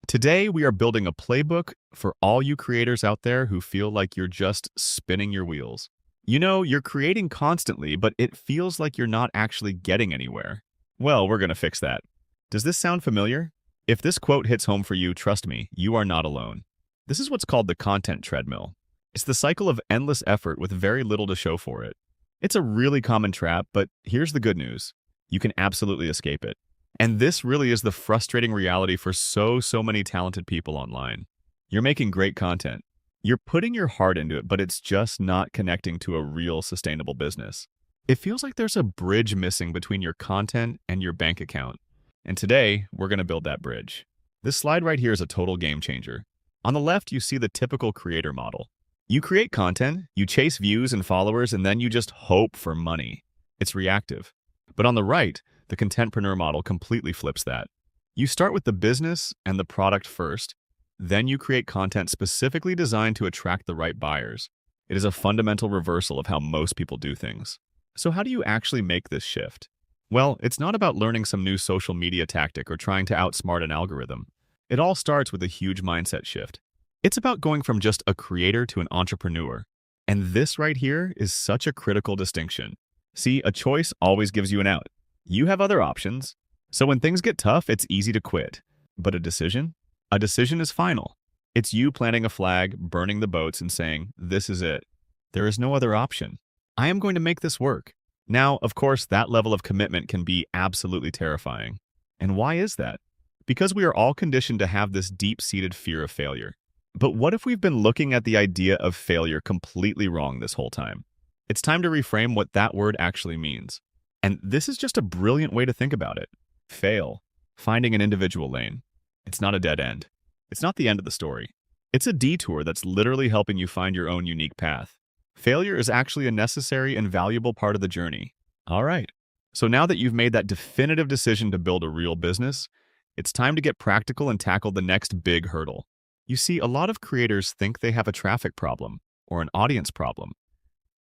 Today, we are building a playbook for all you creators out there who feel like you're just spinning your wheels. You know, you're creating constantly, but it feels like you're not actually getting anywhere. Well, we're going to fix that. Does this sound familiar? If this quote hits home for you, trust me, you are not alone. This is what's called the content treadmill. It's the cycle of endless effort with very little to show for it. It's a really common trap, but here's the good news. You can absolutely escape it. And this really is the frustrating reality for so many talented people online. You're making great content. You're putting your heart into it, but it's just not connecting to a real sustainable business. It feels like there's a bridge missing between your content and your bank account. And today, we're going to build that bridge. This slide right here is a total game changer. On the left, you see the typical creator model. You create content, you chase views and followers, and then you just hope for money. It's reactive. But on the right, the Contentreneur model completely flips that. You start with the business and the product first, then you create content specifically designed to attract the right buyers. It is a fundamental reversal of how most people do things. So how do you actually make this shift? Well, it's not about learning some new social media tactic or trying to outsmart an algorithm. It all starts with a huge mindset shift. It's about going from just a creator to an entrepreneur. And this right here is such a critical distinction. See, a choice always gives you an out. You have other options. So when things get tough, it's easy to quit. But a decision? A decision is final. It's you planting a flag, burning the boats, and saying, this is it. There is no other option. I am going to make this work. Now, of course, that level of commitment can be absolutely terrifying. And why is that? Because we are all conditioned to have this deep-seated fear of failure. But what if we've been looking at the idea of failure completely wrong this whole time? It's time to reframe what that word actually means. And this is just a brilliant way to think about it. Fail. Finding an individual lane. It's not a dead end. It's not the end of the story. It's a detour that's literally helping you find your own unique path. Failure is actually a necessary and valuable part of the journey. All right. So now that you've made that definitive decision to build a real business, it's time to get practical and tackle the next big hurdle. You see, a lot of creators think they have a traffic problem or an audience problem.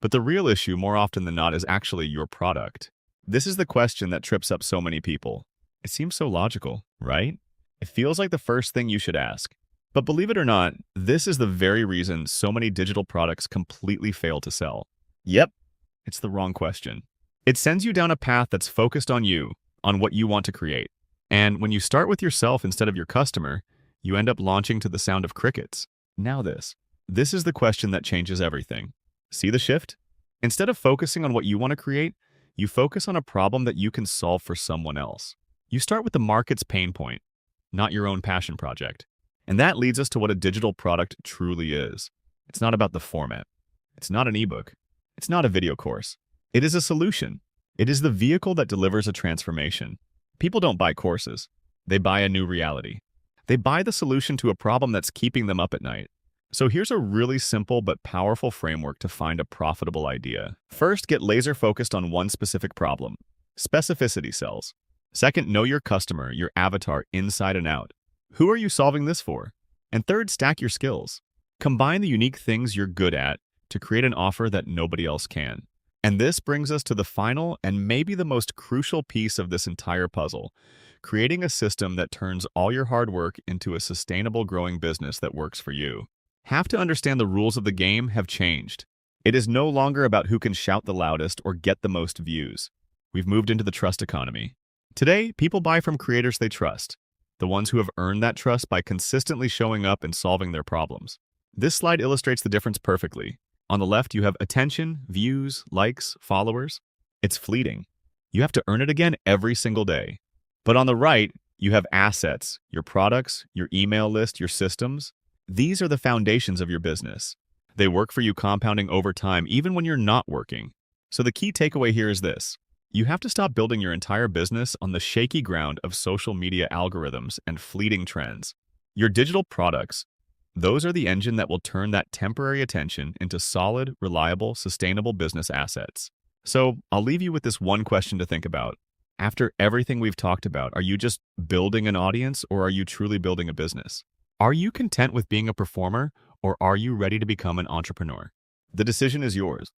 But the real issue, more often than not, is actually your product. This is the question that trips up so many people. It seems so logical, right? It feels like the first thing you should ask. But believe it or not, this is the very reason so many digital products completely fail to sell. Yep, it's the wrong question. It sends you down a path that's focused on you, on what you want to create. And when you start with yourself instead of your customer, you end up launching to the sound of crickets. Now this is the question that changes everything. See the shift? Instead of focusing on what you want to create, you focus on a problem that you can solve for someone else. You start with the market's pain point, not your own passion project. And that leads us to what a digital product truly is. It's not about the format. It's not an ebook. It's not a video course. It is a solution. It is the vehicle that delivers a transformation. People don't buy courses. They buy a new reality. They buy the solution to a problem that's keeping them up at night. So here's a really simple but powerful framework to find a profitable idea. First, get laser focused on one specific problem. Specificity sells. Second, know your customer, your avatar inside and out. Who are you solving this for? And third, stack your skills. Combine the unique things you're good at to create an offer that nobody else can. And this brings us to the final and maybe the most crucial piece of this entire puzzle, creating a system that turns all your hard work into a sustainable growing business that works for you. Have to understand the rules of the game have changed. It is no longer about who can shout the loudest or get the most views. We've moved into the trust economy. Today, people buy from creators they trust, the ones who have earned that trust by consistently showing up and solving their problems. This slide illustrates the difference perfectly. On the left, you have attention, views, likes, followers. It's fleeting. You have to earn it again every single day. But on the right, you have assets, your products, your email list, your systems. These are the foundations of your business. They work for you compounding over time, even when you're not working. So the key takeaway here is this. You have to stop building your entire business on the shaky ground of social media algorithms and fleeting trends. Your digital products, those are the engine that will turn that temporary attention into solid, reliable, sustainable business assets. So I'll leave you with this one question to think about. After everything we've talked about, are you just building an audience or are you truly building a business? Are you content with being a performer or are you ready to become an entrepreneur? The decision is yours.